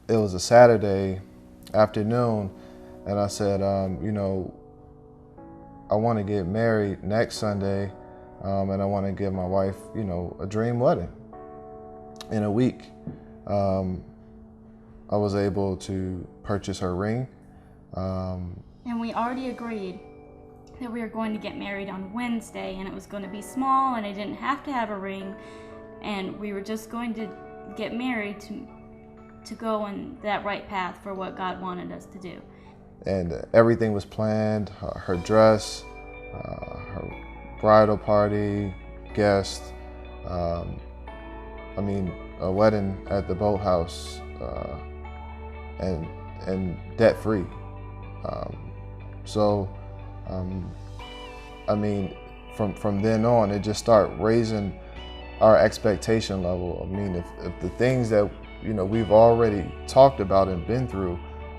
it was a Saturday afternoon, and I said, I want to get married next Sunday, and I want to give my wife, a dream wedding. In a week, I was able to purchase her ring. And we already agreed that we were going to get married on Wednesday, and it was going to be small, and I didn't have to have a ring, and we were just going to get married to go on that right path for what God wanted us to do. And everything was planned, her dress, her bridal party, guests, a wedding at the boathouse, and debt-free. From then on, it just started raising our expectation level. If the things that we've already talked about and been through,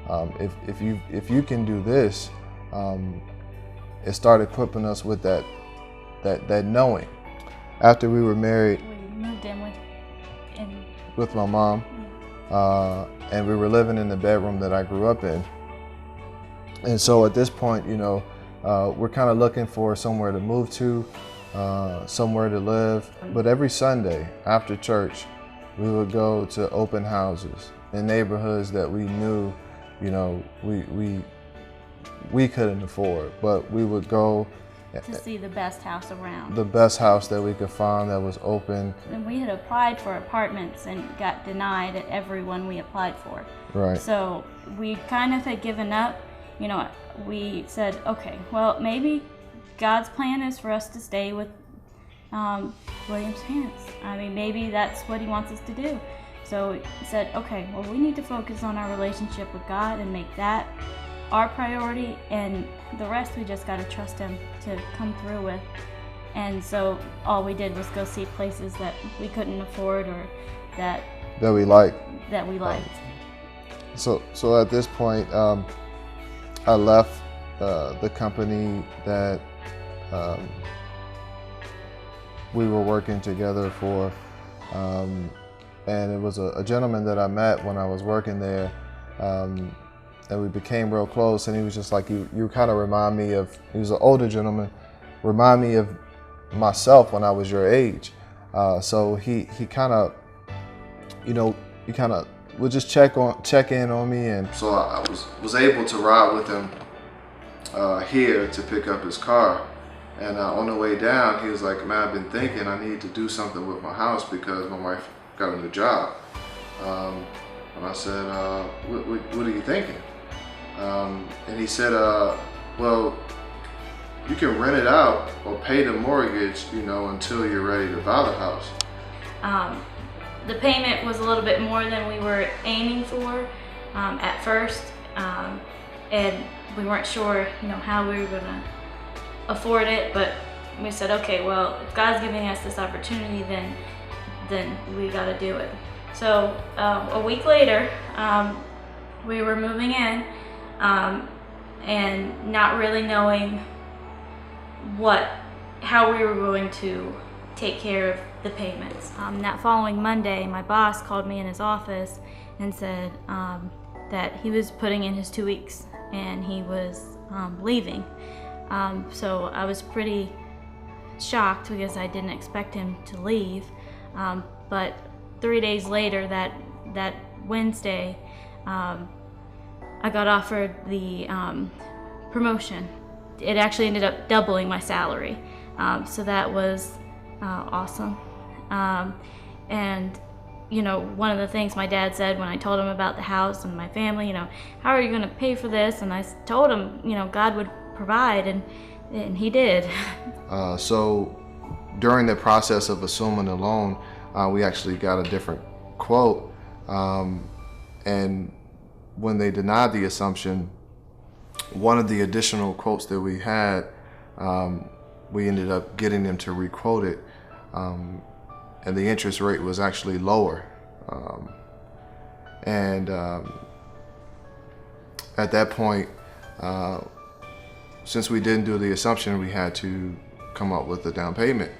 if you can do this, it started equipping us with that knowing. After we were married, we moved in with my mom, and we were living in the bedroom that I grew up in. And so at this point, we're kind of looking for somewhere to move to, somewhere to live. But every Sunday after church, we would go to open houses in neighborhoods that we knew, we couldn't afford, but we would go to see the best house around. The best house that we could find that was open. And we had applied for apartments and got denied at every one we applied for. Right. So we kind of had given up. We said, okay, well, maybe God's plan is for us to stay with William's parents. Maybe that's what he wants us to do. So we said, okay, well, we need to focus on our relationship with God and make that our priority, and the rest we just got to trust him to come through with. And so all we did was go see places that we couldn't afford or that we liked. So at this point, I left the company that we were working together for, and it was a gentleman that I met when I was working there, and we became real close. And he was just like, you kind of remind me of, he was an older gentleman, remind me of myself when I was your age. So he kind of, would just check in on me. And so I was able to ride with him here to pick up his car. And on the way down, he was like, man, I've been thinking I need to do something with my house because my wife got a new job. And I said, what are you thinking? And he said, well, you can rent it out or pay the mortgage, until you're ready to buy the house. The payment was a little bit more than we were aiming for at first, and we weren't sure, how we were gonna afford it. But we said, okay, well, if God's giving us this opportunity, then we got to do it. So a week later, we were moving in, and not really knowing how we were going to take care of the payments. That following Monday, my boss called me in his office and said that he was putting in his 2 weeks and he was leaving. So I was pretty shocked because I didn't expect him to leave. But 3 days later, that Wednesday, I got offered the promotion. It actually ended up doubling my salary. So that was awesome. And one of the things my dad said when I told him about the house and my family, how are you going to pay for this? And I told him, God would provide, and he did. So during the process of assuming the loan, we actually got a different quote. And when they denied the assumption, one of the additional quotes that we had, we ended up getting them to re-quote it. And the interest rate was actually lower. At that point, since we didn't do the assumption, we had to come up with a down payment.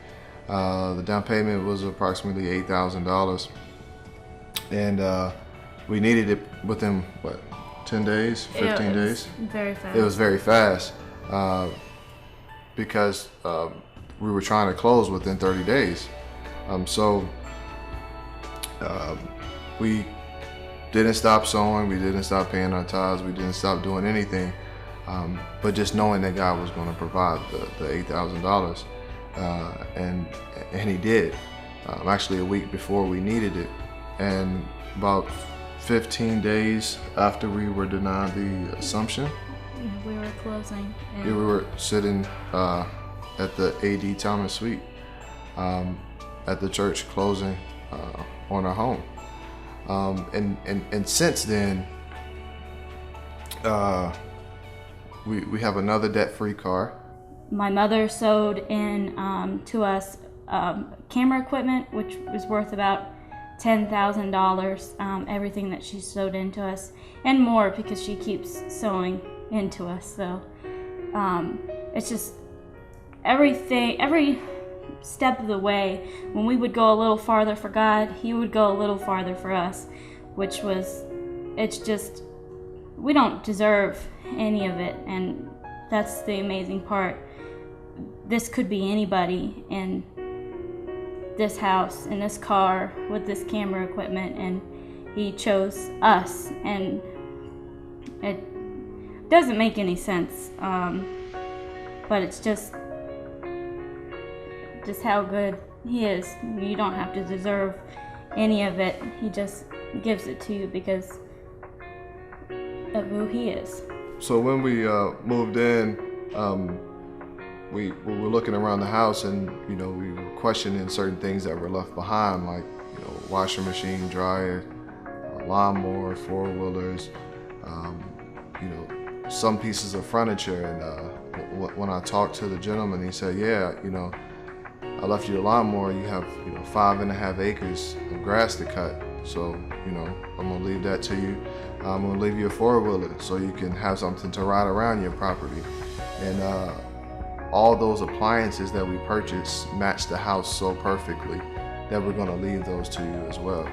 The down payment was approximately $8,000. And we needed it within, 10 days, 15 days? Very fast. It was very fast because we were trying to close within 30 days. We didn't stop sewing, we didn't stop paying our tithes, we didn't stop doing anything, but just knowing that God was going to provide the $8,000, and He did. Actually, a week before we needed it, and about 15 days after we were denied the assumption, we were closing. we were sitting at the AD Thomas Suite at the church closing on our home. And since then, we have another debt-free car. My mother sewed in to us camera equipment, which was worth about $10,000. Everything that she sewed into us, and more because she keeps sewing into us. So it's just everything, every step of the way. When we would go a little farther for God, He would go a little farther for us, which was, it's just, we don't deserve any of it, and that's the amazing part. This could be anybody in this house, in this car, with this camera equipment, and He chose us, and it doesn't make any sense, but it's just how good He is. You don't have to deserve any of it. He just gives it to you because of who He is. So when we moved in, we were looking around the house, and we were questioning certain things that were left behind, like washer machine, dryer, lawnmower, four-wheelers, some pieces of furniture. And when I talked to the gentleman, he said, "Yeah, I left you the lawnmower. You have 5.5 acres of grass to cut. So I'm gonna leave that to you. I'm gonna leave you a four-wheeler so you can have something to ride around your property." And all those appliances that we purchased match the house so perfectly that we're gonna leave those to you as well.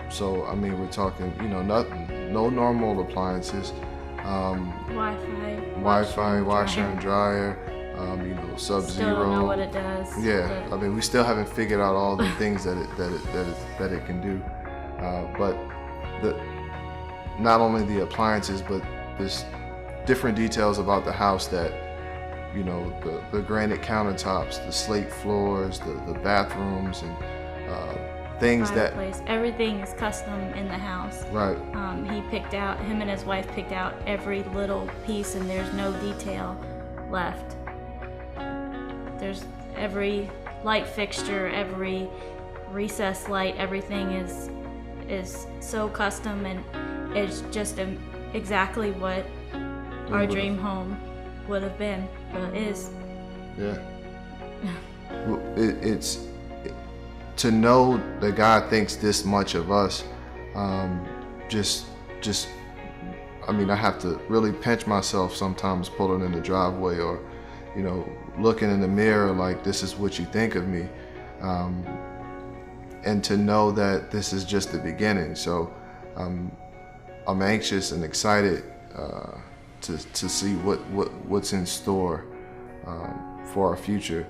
So I mean, we're talking, no normal appliances. Wi-Fi, washer and dryer. Sub-zero. Still don't know what it does. Yeah, I mean, we still haven't figured out all the things that it can do. But not only the appliances, but there's different details about the house that, the granite countertops, the slate floors, the bathrooms, and things fireplace. Everything is custom in the house. Right. Him and his wife picked out every little piece, and there's no detail left. There's every light fixture, every recessed light, everything is so custom, and it's just exactly what our dream home would have been, but is. Yeah. Well, it's to know that God thinks this much of us. I mean, I have to really pinch myself sometimes pulling in the driveway, or looking in the mirror like, this is what you think of me, and to know that this is just the beginning. So I'm anxious and excited to see what's in store for our future.